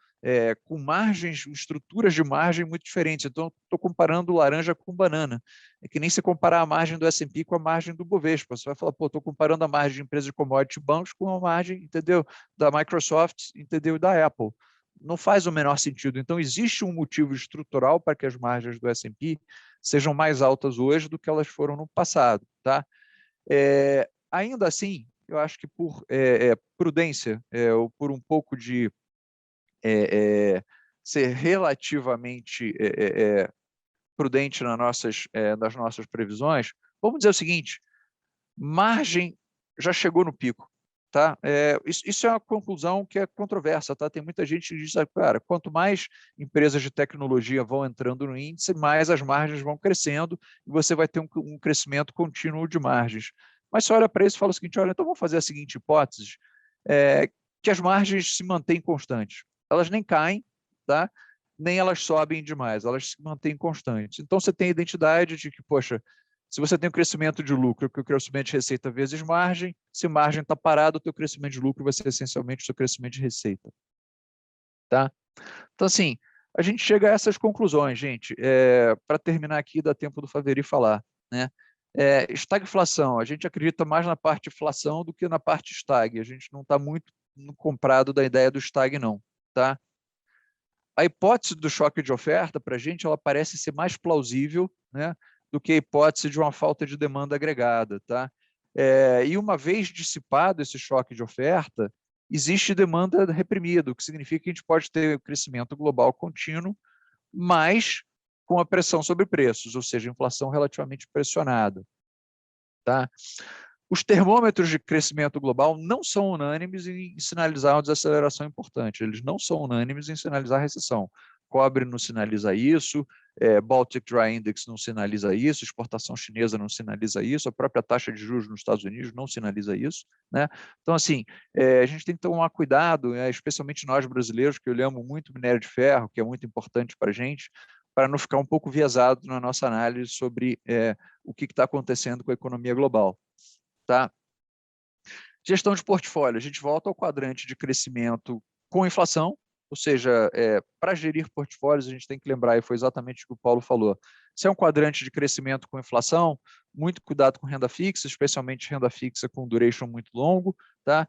com margens, estruturas de margem muito diferentes. Então, estou comparando laranja com banana. É que nem se comparar a margem do S&P com a margem do Bovespa. Você vai falar, pô, estou comparando a margem de empresas de commodity bancos com a margem, entendeu, da Microsoft, entendeu, da Apple. Não faz o menor sentido. Então, existe um motivo estrutural para que as margens do S&P sejam mais altas hoje do que elas foram no passado, tá? Ainda assim, eu acho que por prudência, ou por um pouco de ser relativamente prudente nas nossas previsões, vamos dizer o seguinte: margem já chegou no pico. Tá? Isso é uma conclusão que é controversa. Tá? Tem muita gente que diz, cara, quanto mais empresas de tecnologia vão entrando no índice, mais as margens vão crescendo e você vai ter um crescimento contínuo de margens. Mas você olha para isso e fala o seguinte, olha, então vamos fazer a seguinte hipótese, que as margens se mantêm constantes. Elas nem caem, tá? Nem elas sobem demais, elas se mantêm constantes. Então, você tem a identidade de que, poxa, se você tem um crescimento de lucro, que o crescimento de receita vezes margem, se margem está parado, o teu crescimento de lucro vai ser essencialmente o seu crescimento de receita. Tá? Então, assim, a gente chega a essas conclusões, gente. Para terminar aqui, dá tempo do Faveri falar. Né? Estagflação, a gente acredita mais na parte inflação do que na parte estag. A gente não está muito comprado da ideia do estag, não. Tá? A hipótese do choque de oferta, para a gente, ela parece ser mais plausível, né, do que a hipótese de uma falta de demanda agregada. Tá? E uma vez dissipado esse choque de oferta, existe demanda reprimida, o que significa que a gente pode ter crescimento global contínuo, mas com a pressão sobre preços, ou seja, inflação relativamente pressionada. Tá? Os termômetros de crescimento global não são unânimes em sinalizar uma desaceleração importante, eles não são unânimes em sinalizar recessão. Cobre não sinaliza isso, Baltic Dry Index não sinaliza isso, exportação chinesa não sinaliza isso, a própria taxa de juros nos Estados Unidos não sinaliza isso. Né? Então, assim, a gente tem que tomar cuidado, especialmente nós brasileiros, que olhamos muito minério de ferro, que é muito importante para a gente, para não ficar um pouco viesado na nossa análise sobre o que está acontecendo com a economia global. Tá? Gestão de portfólio, a gente volta ao quadrante de crescimento com inflação, ou seja, para gerir portfólios, a gente tem que lembrar, e foi exatamente o que o Paulo falou, se é um quadrante de crescimento com inflação, muito cuidado com renda fixa, especialmente renda fixa com duration muito longo, tá?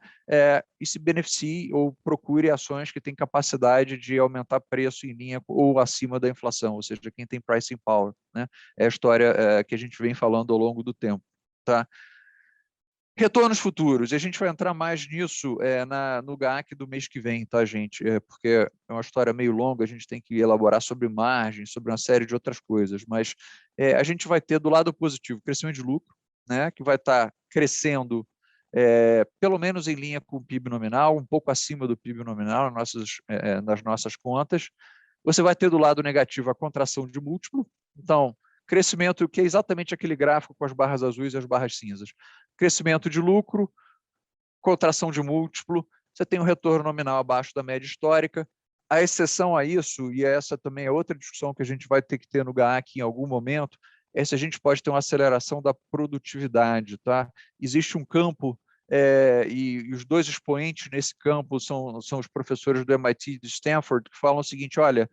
E se beneficie ou procure ações que têm capacidade de aumentar preço em linha ou acima da inflação, ou seja, quem tem pricing power. Né? É a história que a gente vem falando ao longo do tempo. Tá? Retornos futuros, e a gente vai entrar mais nisso no GAAC do mês que vem, tá, gente? Porque é uma história meio longa, a gente tem que elaborar sobre margem, sobre uma série de outras coisas, mas a gente vai ter do lado positivo crescimento de lucro, né, que vai estar crescendo pelo menos em linha com o PIB nominal, um pouco acima do PIB nominal nas nossas contas. Você vai ter do lado negativo a contração de múltiplo, então, crescimento, que é exatamente aquele gráfico com as barras azuis e as barras cinzas. Crescimento de lucro, contração de múltiplo, você tem um retorno nominal abaixo da média histórica. A exceção a isso, e essa também é outra discussão que a gente vai ter que ter no GAAC em algum momento, é se a gente pode ter uma aceleração da produtividade. Tá? Existe um campo, e os dois expoentes nesse campo são os professores do MIT e de Stanford, que falam o seguinte, olha,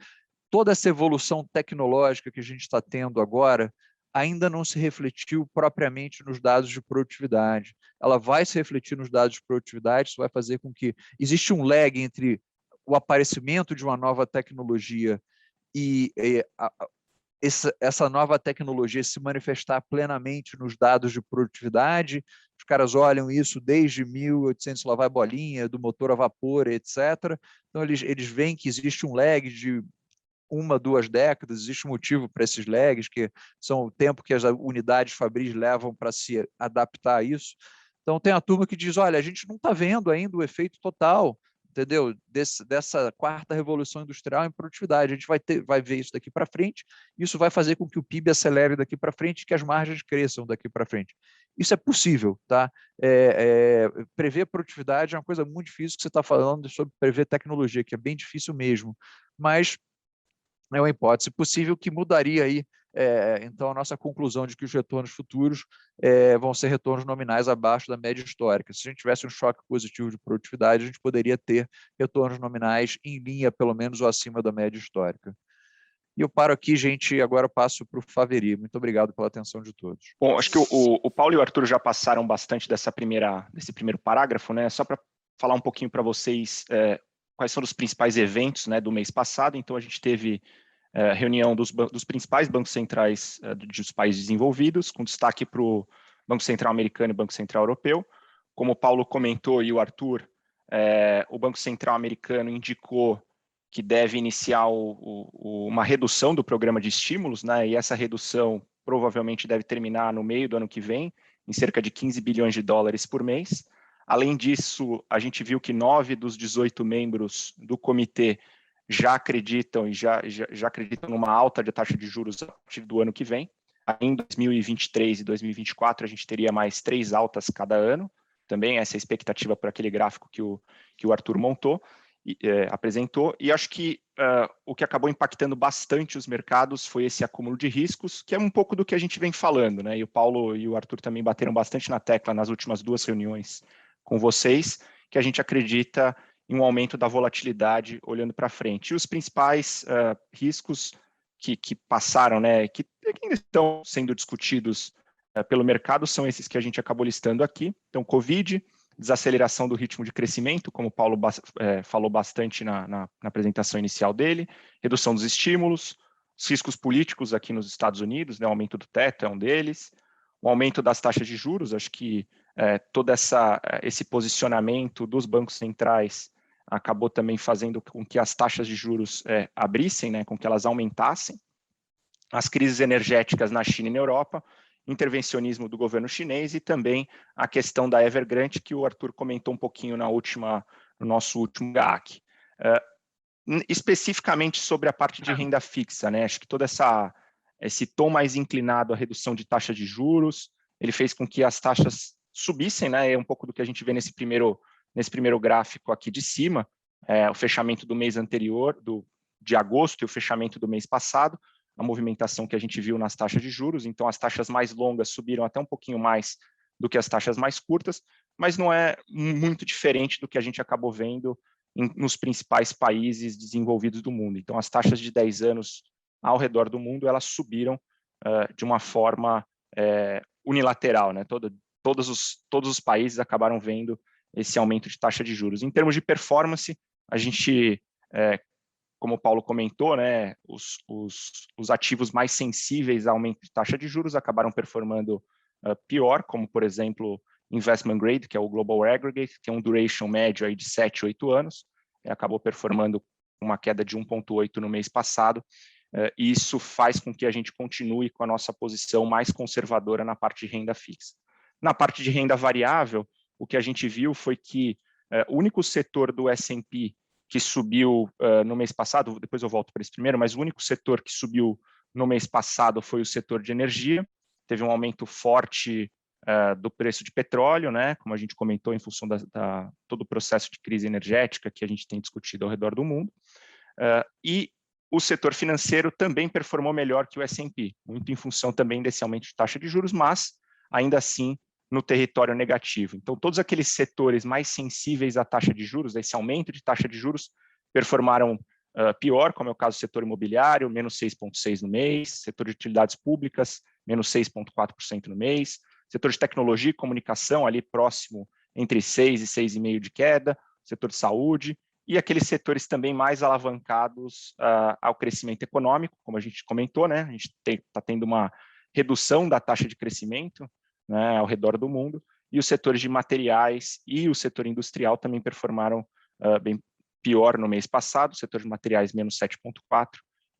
toda essa evolução tecnológica que a gente está tendo agora ainda não se refletiu propriamente nos dados de produtividade. Ela vai se refletir nos dados de produtividade, isso vai fazer com que existe um lag entre o aparecimento de uma nova tecnologia e essa nova tecnologia se manifestar plenamente nos dados de produtividade. Os caras olham isso desde 1800, lá vai bolinha, do motor a vapor, etc. Então, eles veem que existe um lag de 1, 2 décadas, existe um motivo para esses lags, que são o tempo que as unidades fabris levam para se adaptar a isso. Então, tem a turma que diz, olha, a gente não está vendo ainda o efeito total, entendeu? Dessa quarta revolução industrial em produtividade. A gente vai ver isso daqui para frente, isso vai fazer com que o PIB acelere daqui para frente e que as margens cresçam daqui para frente. Isso é possível, tá? Prever produtividade é uma coisa muito difícil, que você está falando sobre prever tecnologia, que é bem difícil mesmo, mas é uma hipótese possível que mudaria aí, então, a nossa conclusão de que os retornos futuros vão ser retornos nominais abaixo da média histórica. Se a gente tivesse um choque positivo de produtividade, a gente poderia ter retornos nominais em linha, pelo menos, ou acima da média histórica. E eu paro aqui, gente, e agora passo para o Faveri. Muito obrigado pela atenção de todos. Bom, acho que o Paulo e o Arthur já passaram bastante desse primeiro parágrafo, né? Só para falar um pouquinho para vocês quais são os principais eventos, né, do mês passado. Então, a gente teve reunião dos principais bancos centrais dos países desenvolvidos, com destaque para o Banco Central Americano e Banco Central Europeu. Como o Paulo comentou e o Arthur, o Banco Central Americano indicou que deve iniciar uma redução do programa de estímulos, né, e essa redução provavelmente deve terminar no meio do ano que vem, em cerca de 15 bilhões de dólares por mês. Além disso, a gente viu que 9 dos 18 membros do comitê já acreditam numa alta de taxa de juros a partir do ano que vem. Em 2023 e 2024, a gente teria mais 3 altas cada ano. Também essa é a expectativa por aquele gráfico que o Arthur apresentou. E acho que o que acabou impactando bastante os mercados foi esse acúmulo de riscos, que é um pouco do que a gente vem falando, né? E o Paulo e o Arthur também bateram bastante na tecla nas últimas 2 reuniões com vocês, que a gente acredita em um aumento da volatilidade olhando para frente. E os principais riscos que passaram, né, que ainda estão sendo discutidos pelo mercado, são esses que a gente acabou listando aqui. Então, Covid, desaceleração do ritmo de crescimento, como o Paulo falou bastante na apresentação inicial dele, redução dos estímulos, os riscos políticos aqui nos Estados Unidos, né, o aumento do teto é um deles, o aumento das taxas de juros, acho que todo esse posicionamento dos bancos centrais acabou também fazendo com que as taxas de juros abrissem, né, com que elas aumentassem, as crises energéticas na China e na Europa, intervencionismo do governo chinês e também a questão da Evergrande, que o Arthur comentou um pouquinho no nosso último GAAC. Especificamente sobre a parte de renda fixa, né? Acho que todo esse tom mais inclinado à redução de taxa de juros, ele fez com que as taxas subissem, né? É um pouco do que a gente vê nesse primeiro gráfico aqui de cima, o fechamento do mês anterior, de agosto, e o fechamento do mês passado, a movimentação que a gente viu nas taxas de juros. Então, as taxas mais longas subiram até um pouquinho mais do que as taxas mais curtas, mas não é muito diferente do que a gente acabou vendo nos principais países desenvolvidos do mundo. Então, as taxas de 10 anos ao redor do mundo, elas subiram de uma forma unilateral, né? Todos os países acabaram vendo esse aumento de taxa de juros. Em termos de performance, a gente, como o Paulo comentou, né, os ativos mais sensíveis ao aumento de taxa de juros acabaram performando pior, como, por exemplo, Investment Grade, que é o Global Aggregate, que tem um duration médio aí de 7, 8 anos, acabou performando uma queda de 1,8 no mês passado, e isso faz com que a gente continue com a nossa posição mais conservadora na parte de renda fixa. Na parte de renda variável, o que a gente viu foi que o único setor do S&P que subiu no mês passado, depois eu volto para esse primeiro, mas o único setor que subiu no mês passado foi o setor de energia, teve um aumento forte do preço de petróleo, né, como a gente comentou, em função todo o processo de crise energética que a gente tem discutido ao redor do mundo, e o setor financeiro também performou melhor que o S&P, muito em função também desse aumento de taxa de juros, mas ainda assim no território negativo. Então, todos aqueles setores mais sensíveis à taxa de juros, a esse aumento de taxa de juros, performaram pior, como é o caso do setor imobiliário, menos 6,6 no mês, setor de utilidades públicas, menos 6,4% no mês. Setor de tecnologia e comunicação, ali próximo entre 6 e 6,5% de queda. Setor de saúde e aqueles setores também mais alavancados ao crescimento econômico, como a gente comentou, né? A gente está tendo uma redução da taxa de crescimento, né, ao redor do mundo, e os setores de materiais e o setor industrial também performaram bem pior no mês passado, o setor de materiais menos 7,4%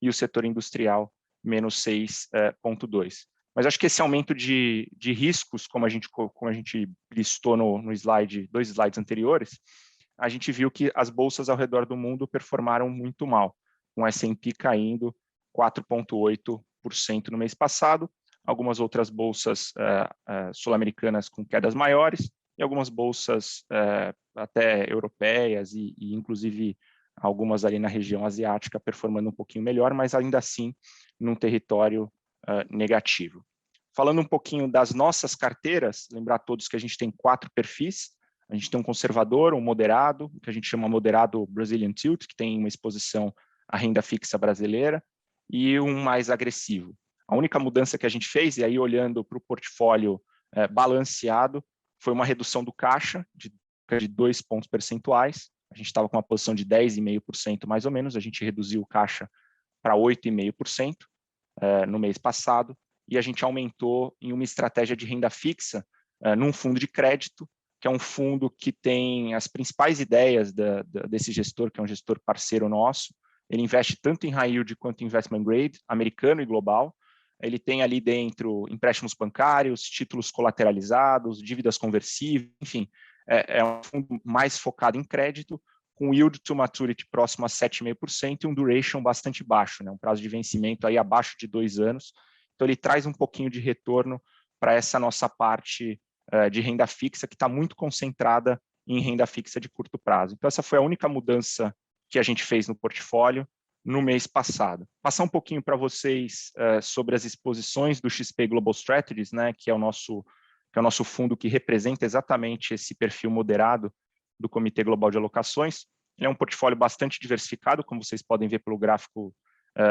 e o setor industrial menos 6,2%. Mas acho que esse aumento de riscos, como a gente listou no slide, 2 slides anteriores, a gente viu que as bolsas ao redor do mundo performaram muito mal, com o S&P caindo 4,8% no mês passado, algumas outras bolsas sul-americanas com quedas maiores, e algumas bolsas até europeias e inclusive algumas ali na região asiática performando um pouquinho melhor, mas ainda assim num território negativo. Falando um pouquinho das nossas carteiras, lembrar a todos que a gente tem 4 perfis. A gente tem um conservador, um moderado, que a gente chama moderado Brazilian Tilt, que tem uma exposição à renda fixa brasileira, e um mais agressivo. A única mudança que a gente fez, e aí olhando para o portfólio balanceado, foi uma redução do caixa de 2 pontos percentuais. A gente estava com uma posição de 10,5% mais ou menos, a gente reduziu o caixa para 8,5% no mês passado, e a gente aumentou em uma estratégia de renda fixa num fundo de crédito, que é um fundo que tem as principais ideias desse gestor, que é um gestor parceiro nosso. Ele investe tanto em high yield quanto em investment grade, americano e global. Ele tem ali dentro empréstimos bancários, títulos colateralizados, dívidas conversíveis, enfim, é um fundo mais focado em crédito, com yield to maturity próximo a 7,5% e um duration bastante baixo, né? Um prazo de vencimento aí abaixo de 2 anos. Então, ele traz um pouquinho de retorno para essa nossa parte de renda fixa, que está muito concentrada em renda fixa de curto prazo. Então, essa foi a única mudança que a gente fez no portfólio no mês passado. Passar um pouquinho para vocês sobre as exposições do XP Global Strategies, né, que é o nosso fundo que representa exatamente esse perfil moderado do Comitê Global de Alocações. Ele é um portfólio bastante diversificado, como vocês podem ver pelo gráfico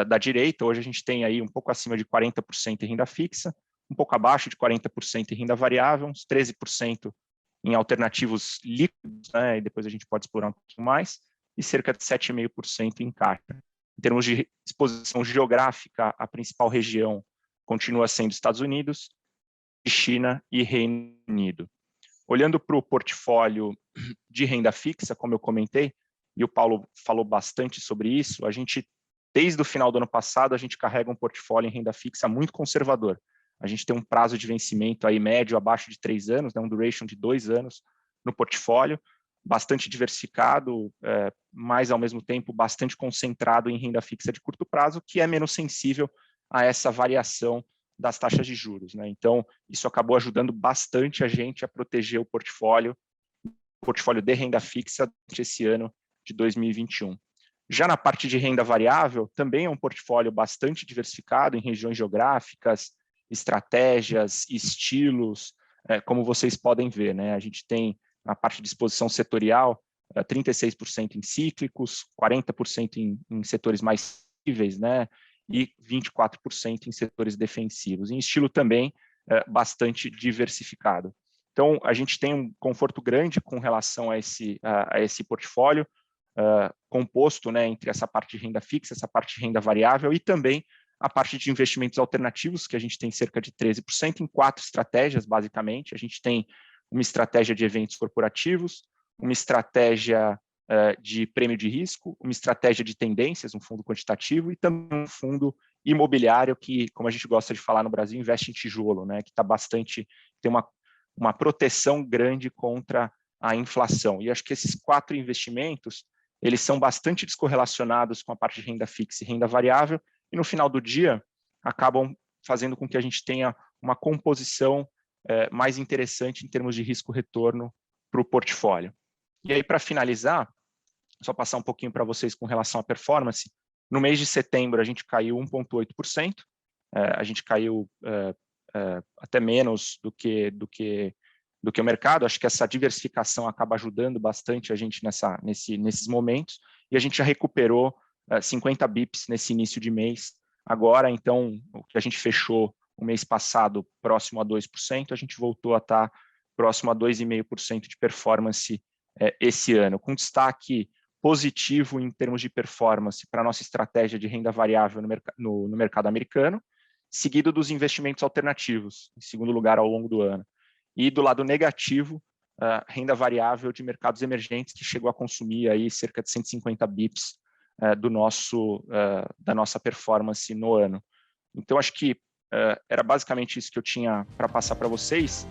da direita. Hoje a gente tem aí um pouco acima de 40% em renda fixa, um pouco abaixo de 40% em renda variável, uns 13% em alternativos líquidos, né, e depois a gente pode explorar um pouquinho mais, e cerca de 7,5% em caixa. Em termos de exposição geográfica, a principal região continua sendo Estados Unidos, China e Reino Unido. Olhando para o portfólio de renda fixa, como eu comentei, e o Paulo falou bastante sobre isso, a gente, desde o final do ano passado, a gente carrega um portfólio em renda fixa muito conservador. A gente tem um prazo de vencimento aí médio abaixo de 3 anos, né, um duration de 2 anos no portfólio, bastante diversificado, mas ao mesmo tempo bastante concentrado em renda fixa de curto prazo, que é menos sensível a essa variação das taxas de juros, né? Então, isso acabou ajudando bastante a gente a proteger o portfólio de renda fixa durante esse ano de 2021. Já na parte de renda variável, também é um portfólio bastante diversificado em regiões geográficas, estratégias, estilos, como vocês podem ver, né? A gente tem na parte de exposição setorial 36% em cíclicos, 40% em setores mais cíveis, né? E 24% em setores defensivos. Em estilo também bastante diversificado. Então, a gente tem um conforto grande com relação a esse portfólio, composto, né, entre essa parte de renda fixa, essa parte de renda variável e também a parte de investimentos alternativos, que a gente tem cerca de 13%, em 4 estratégias, basicamente. A gente tem uma estratégia de eventos corporativos, uma estratégia de prêmio de risco, uma estratégia de tendências, um fundo quantitativo, e também um fundo imobiliário que, como a gente gosta de falar no Brasil, investe em tijolo, né, que está bastante, tem uma proteção grande contra a inflação. E acho que esses 4 investimentos, eles são bastante descorrelacionados com a parte de renda fixa e renda variável, e no final do dia acabam fazendo com que a gente tenha uma composição mais interessante em termos de risco-retorno para o portfólio. E aí, para finalizar, só passar um pouquinho para vocês com relação à performance. No mês de setembro, a gente caiu 1,8%, a gente caiu até menos do que o mercado. Acho que essa diversificação acaba ajudando bastante a gente nesses momentos, e a gente já recuperou 50 bips nesse início de mês. Agora, então, o que a gente fechou o mês passado próximo a 2%, a gente voltou a estar próximo a 2,5% de performance esse ano, com destaque positivo em termos de performance para a nossa estratégia de renda variável no mercado americano, seguido dos investimentos alternativos, em segundo lugar ao longo do ano. E do lado negativo, renda variável de mercados emergentes, que chegou a consumir aí cerca de 150 bips da nossa performance no ano. Então, acho que era basicamente isso que eu tinha para passar para vocês.